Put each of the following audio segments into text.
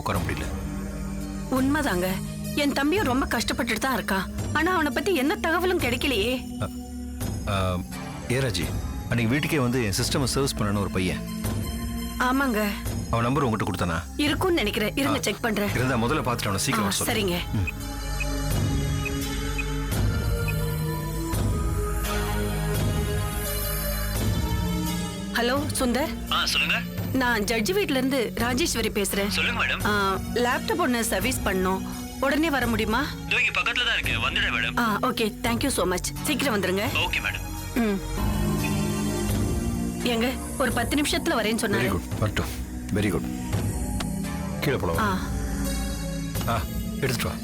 உட்கார முடியல. உண்மைதாங்க. என் தம்பியும் ரொம்ப கஷ்டப்பட்டுட்டு தான் இருக்கான். ஆனா அவனை பத்தி என்ன தகவலும் கிடைக்கலையே. ராஜி, அன்னைக்கு வீட்டுக்கே வந்து என் சிஸ்டம் சர்வீஸ் பண்ணணும் ஒரு பையன். ஆமாங்க. அவன் நம்பர் உங்ககிட்ட கொடுத்தானா? இருக்கும்னு நினைக்கிறேன். இருங்க செக் பண்றேன். இருந்தா முதல்ல பார்த்துட்டு அவனை சீக்கிரம் வர சொல்லு. சரிங்க. ஹலோ சுந்தர். சொல்லுங்க. நான் ஜட்ஜி வீட்ல இருந்து ராஜேஸ்வரி பேசுறேன். சொல்லுங்க மேடம். லேப்டாப் ஒன்னு சர்வீஸ் பண்ணோம். உடனே வர முடியுமா? இங்க பக்கத்துல தான் இருக்கு. வந்துடுறேன் madam. Okay, thank you so much. சீக்கிரம் வந்துருங்க. Okay madam. எங்க ஒரு 10 நிமிஷத்துல வரேன்னு சொன்னாரு. Very good. வரட்டும். Very good. கீழே போலாம். எடுத்துட்டு வா.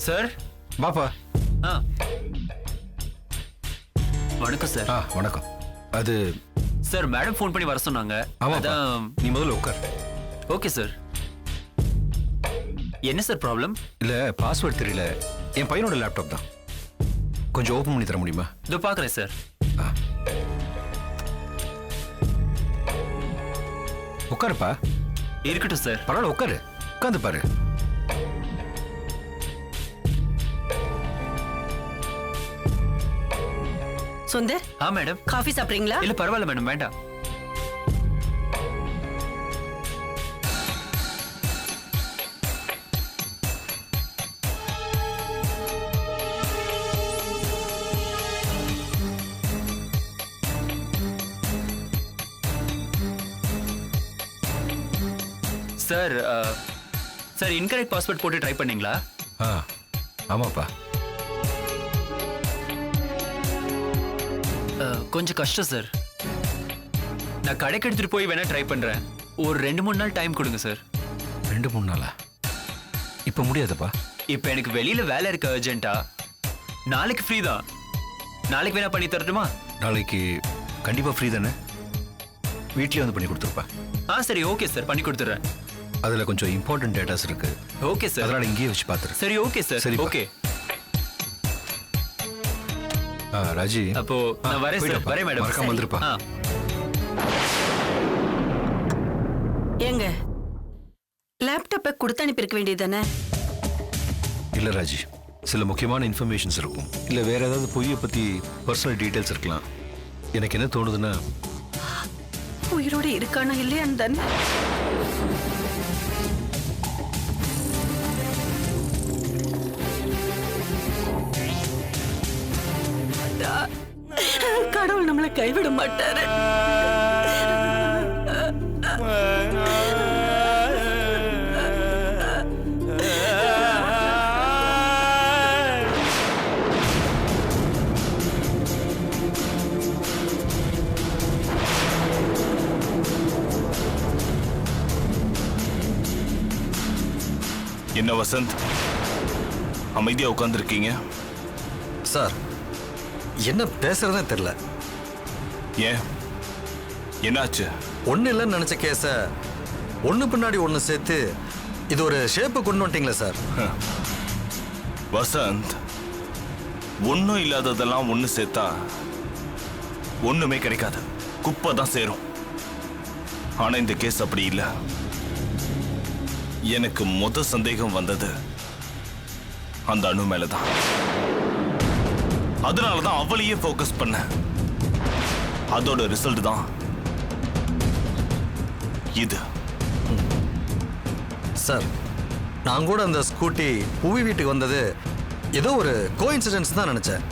சார் பாப்பா. வணக்கம் சார். வணக்கம். அது சார் மேடம் ஃபோன் பண்ணி வர சொன்னாங்க. அதான் நீ முதல்ல உட்கார். Okay sir. என்ன சார் ப்ராப்ளம்? இல்ல பாஸ்வேர்ட் தெரியல. என் பையனோட லேப்டாப் தான். கொஞ்சம் ஓபன் பண்ணி தர முடியுமா? இதோ பாக்குறேன் சார். உட்காருப்பா. இருக்கட்டும் சார். பரவாயில்ல உட்காரு. உட்காந்து பாரு. சுந்தர். மேடம். காஃபி சாப்பிடுறீங்களா? இல்ல பரவாயில்ல மேடம், வேண்டாம். சார் சார் இன்கரெக்ட் பாஸ்வேர்ட் போட்டு ட்ரை பண்ணீங்களா? ஆமாப்பா. கொஞ்சம் கஷ்டம் சார். நான் கடைக்கு எடுத்துட்டு போய் வேணா ட்ரை பண்றேன். ஒரு 2-3 நாள் டைம் கொடுங்க சார். 2-3 நாளா? இப்ப முடியாதுப்பா. இப்ப எனக்கு வெளியில வேலை இருக்கு அர்ஜென்ட்டா. நாளைக்கு ஃப்ரீ தான். நாளைக்கு வேணா பண்ணி தரட்டுமா? நாளைக்கு கண்டிப்பா ஃப்ரீ தானே? வீட்லயே வந்து பண்ணி கொடுத்துருப்பா. சரி ஓகே சார், பண்ணி கொடுத்துறேன். அதுல கொஞ்சம் இம்பார்ட்டன்ட் டேட்டாஸ் இருக்கு. Okay sir. அதனால இங்கேயே வச்சு பாத்துறேன். சரி ஓகே சார். சரி ஓகே. ராஜி, அப்போ நான் வரேன் சார். வரேன் மேடம். மறக்காம வந்துருப்பா. ஏங்க லேப்டாப்பை கொடுத்து அனுப்பியிருக்க வேண்டியதானே? இல்ல ராஜி, சில முக்கியமான இன்ஃபர்மேஷன்ஸ் இருக்கும். இல்ல வேற ஏதாவது பொய்யை பத்தி பர்சனல் டீடைல்ஸ் இருக்கலாம். எனக்கு என்ன தோணுதுன்னா, உயிரோட இருக்கானா இல்லையான்னு தானே. கடவுள் நம்மளை கைவிட மாட்டாரு. என்ன வசந்த், அமைதியா உட்கார்ந்துருக்கீங்க? சார், என்ன பேசுறதே தெரியல. ஏன், என்னாச்சு? ஒண்ணு இல்லைன்னு நினைச்ச கேஸ ஒண்ணு பின்னாடி ஒண்ணு சேர்த்து இது ஒரு ஷேப்பு கொண்டு வந்துட்டீங்களா சார்? வசந்த், ஒன்னும் இல்லாததெல்லாம் ஒண்ணு சேர்த்தா ஒண்ணுமே கிடைக்காது, குப்பை தான் சேரும். ஆனா இந்த கேஸ் அப்படி இல்லை. எனக்கு மொத சந்தேகம் வந்தது அந்த அணு மேலதான். அதனாலதான் அவளையே ஃபோக்கஸ் பண்ண. அதோட ரிசல்ட் தான் இது. சார், நான் கூட அந்த ஸ்கூட்டி புவி வீட்டுக்கு வந்தது ஏதோ ஒரு கோஇன்சிடென்ஸ் தான் நினைச்சேன்.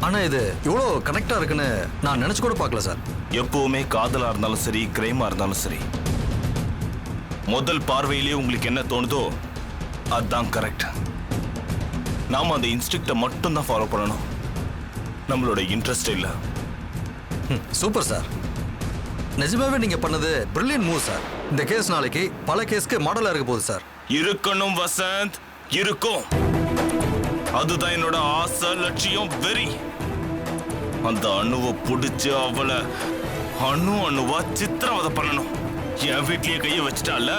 ஆனா இது இவ்வளோ கனெக்டா இருக்குன்னு நான் நினைச்சு கூட பார்க்கல சார். எப்பவுமே காதலா இருந்தாலும் சரி, கிரைமா இருந்தாலும் சரி, முதல் பார்வையிலேயே உங்களுக்கு என்ன தோணுதோ அதுதான் கரெக்ட். நாம அந்த இன்ஸ்டிக்டை மட்டும் தான் ஃபாலோ பண்ணணும், நம்மளோட இன்ட்ரெஸ்ட் இல்ல. சூப்பர் சார், நிஜமாவே நீங்க பண்ணது பிரில்லியன்ட் மூவ் சார். இந்த கேஸ் நாளைக்கு பல கேஸ்க்கு மாடலா இருக்க போகுது சார். இருக்கணும் வசந்த், இருக்கும். அதுதான் என்னோட ஆசை, லட்சியம், வெறி. அந்த அணுவை பிடிச்சு அவளை அணுவா சித்திரவதை பண்ணணும். என் வீட்லயே கைய வச்சுட்டால,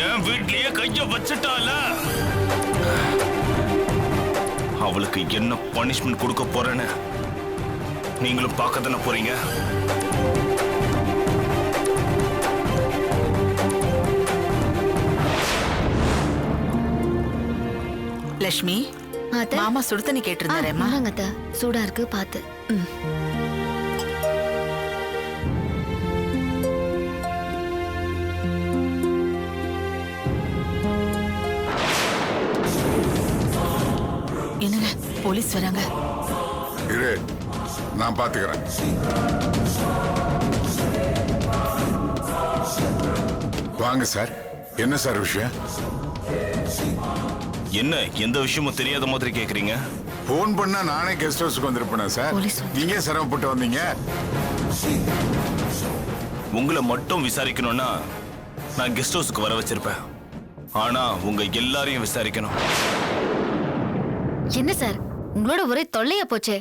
என் வீட்லயே கைய வச்சுட்டால, அவளுக்கு என்ன பனிஷ்மெண்ட் கொடுக்க போறேன்னு நீங்களும் பார்க்க தானே போறீங்க. லட்சுமி, அத்தை. மாமா சுடு தண்ணி கேட்டிருந்தாரேம்மா. இந்தாங்க அத்தை, சூடா இருக்கு பாத்து. என்னங்க போலீஸ் வராங்க. இரு, நான் பாத்துக்கிறேன். வாங்க சார். என்ன சார் விஷயம்? என்ன எந்த விஷயமும் தெரியாத மாதிரி கேக்குறீங்க? போன் பண்ணா நானே கெஸ்ட் ஹவுஸ்க்கு வந்திருப்பேன் சார். போலீஸ் வந்து- நீங்க சிரமப்பட்டு வந்தீங்க. உங்களை மட்டும் விசாரிக்கணும்னா நான் கெஸ்ட் ஹவுஸ்க்கு வர வச்சிருப்பேன். ஆனா உங்க எல்லாரையும் விசாரிக்கணும். என்ன சார் உங்களோட ஒரே தொல்லையா போச்சே.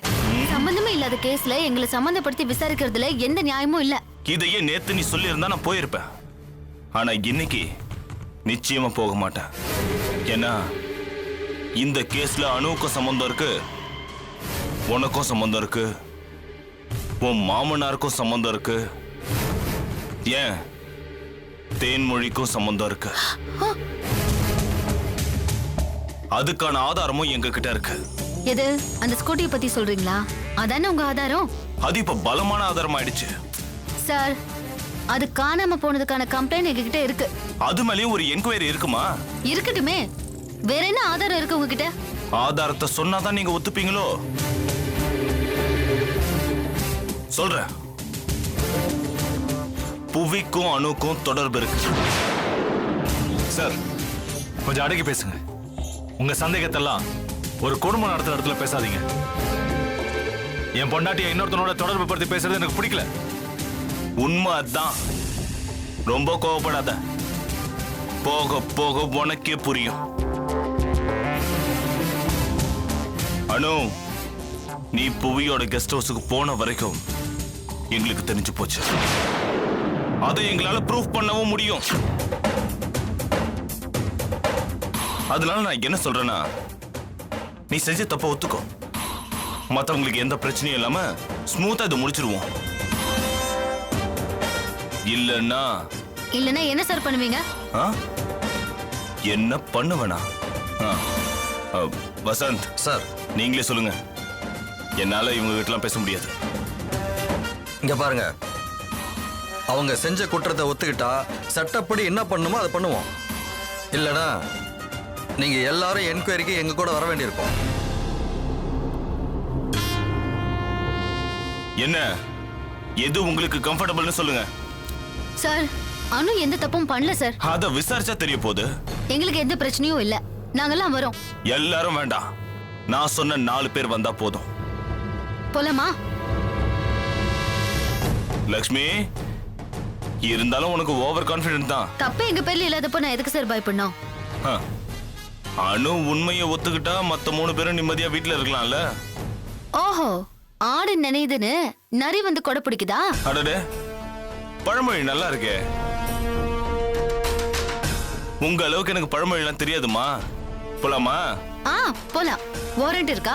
சம்பந்தமே இல்லாத கேஸ்ல எங்களை சம்பந்தப்படுத்தி விசாரிக்கிறதுல எந்த நியாயமும் இல்ல. இதையே நேத்து நீ சொல்லியிருந்தா நான் போயிருப்பேன். ஆனா இன்னைக்கு நிச்சயமா போக மாட்டேன். ஏன்னா இந்த கேஸ்ல அணுவுக்கும் சம்பந்தம் இருக்கு, உனக்கும் சம்பந்தம் இருக்கு, உன் மாமனாருக்கும் சம்பந்தம் இருக்கு, ஏன் தேன்மொழிக்கும் சம்பந்தம் இருக்கு. அதுக்கான ஆதாரமும் எங்க கிட்ட இருக்கு. எது அந்த ஸ்கூட்டியை பத்தி சொல்றீங்களா? அதானே உங்க ஆதாரம். அது இப்ப பலமான ஆதாரம் ஆயிடுச்சு. சார் அது காணாம போனதுக்கான கம்ப்ளைண்ட் எங்ககிட்ட இருக்கு. அது மேலேயும் ஒரு என்கொயரி இருக்குமா? இருக்கட்டுமே, வேற என்ன ஆதாரம் இருக்கு உங்ககிட்ட? ஆதாரத்தை சொன்னாதான் நீங்க ஒத்துப்பீங்களோ? சொல்றேன். புவிக்கும் அணுக்கும் தொடர்பு இருக்கு. சார் கொஞ்சம் அடக்கி பேசுங்க. உங்க சந்தேகத்தெல்லாம் ஒரு குடும்பம் நடத்துற இடத்துல பேசாதீங்க. என் பொண்டாட்டியை இன்னொருத்தனோட தொடர்பு படுத்தி பேசுறது எனக்கு பிடிக்கல. உண்மை அதான். ரொம்ப கோவப்படாத. போக போக உனக்கே புரியும். அனு, நீ புவியோட கெஸ்ட் ஹவுஸுக்கு போன வரைக்கும் எங்களுக்கு தெரிஞ்சு போச்சு. அதை எங்களால ப்ரூஃப் பண்ணவும் முடியும். அதனால நான் என்ன சொல்றேன்னா, நீ செஞ்ச தப்ப ஒத்துக்கோ. மத்தவங்களுக்கு எந்த பிரச்சனையும் இல்லாம ஸ்மூத்தா இதை முடிச்சிருவோம். இல்லன்னா என்ன சார் பண்ணுவீங்க? ஆ? என்ன பண்ணுவேனா? வசந்த் சார் நீங்களே சொல்லுங்க. என்னால இவங்க கிட்டலாம் பேச முடியாது. இங்க பாருங்க, அவங்க செஞ்ச குற்றத்தை ஒத்துக்கிட்டா சட்டப்படி என்ன பண்ணுமோ அதை பண்ணுவோம். இல்லைனா நீங்க எல்லாரும் என்கொயரிக்கு எங்க கூட வர வேண்டியிருக்கும். என்ன எது உங்களுக்கு கம்ஃபர்டபிள்னு சொல்லுங்க. சார் அனு எந்த தப்பும் பண்ணல சார். அத விசாரிச்சா தெரிய போகுது. எங்களுக்கு எந்த பிரச்சனையும் இல்ல, நாங்கெல்லாம் வரோம். எல்லாரும் வேண்டாம், நான் சொன்ன 4 பேர் வந்தா போதும். போலாமா? லக்ஷ்மி, இருந்தாலும் உனக்கு ஓவர் கான்ஃபிடென்ட் தான். தப்பு எங்க பேர்ல இல்லாதப்போ நான் எதுக்கு சார் பயப்படணும்? ஆ. அனு உண்மையை ஒத்துக்கிட்டா மத்த 3 பேரும் நிம்மதியா வீட்டுல இருக்கலாம்ல. ஓஹோ, ஆடு நினைதுன்னு நரி வந்து கொடை பிடிக்குதா? அடடே, பழமொழி நல்லா இருக்கே. உங்க அளவுக்கு எனக்கு பழமொழிலாம் தெரியாதுமா. போலாமா? போலாம். வாரண்ட் இருக்கா?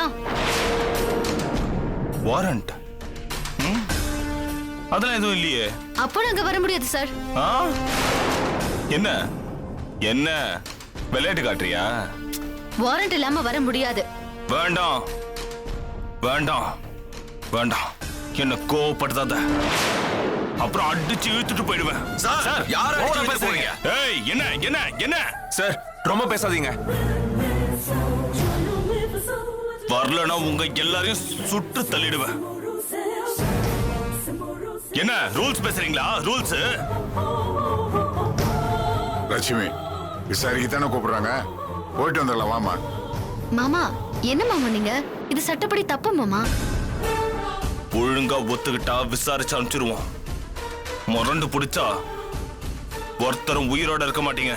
வாரண்ட்? அதெல்லாம் எதுவும் இல்லையே. அப்போ நாங்க வர முடியாது சார். என்ன என்ன விளையாட்டு காட்டுறியா? வாரண்ட் இல்லாம வர முடியாது. வேண்டாம் வேண்டாம் வேண்டாம், என்ன கோவப்படுத்தாத. அப்புறம் அடிச்சு இழுத்துட்டு போயிடுவேன். சார் யார பேசுறீங்க? ஏய், என்ன என்ன என்ன? சார் ரொம்ப பேசாதீங்க. வரலனா உங்க எல்லாரையும் சுட்டு தள்ளிடுவேன். என்ன ரூல்ஸ் பேசுறீங்களா? ரூல்ஸ். லட்சுமி, விசாரிக்கத்தானே கூப்பிடுறாங்க. போயிட்டு வந்துடலாம் வாமா. மாமா என்ன மாமா நீங்க? இது சட்டப்படி தப்பு மாமா. ஒழுங்கா ஒத்துக்கிட்டா விசாரிச்சு அனுப்பிச்சிருவோம். முரண்டு பிடிச்சா ஒருத்தரும் உயிரோட இருக்க மாட்டீங்க.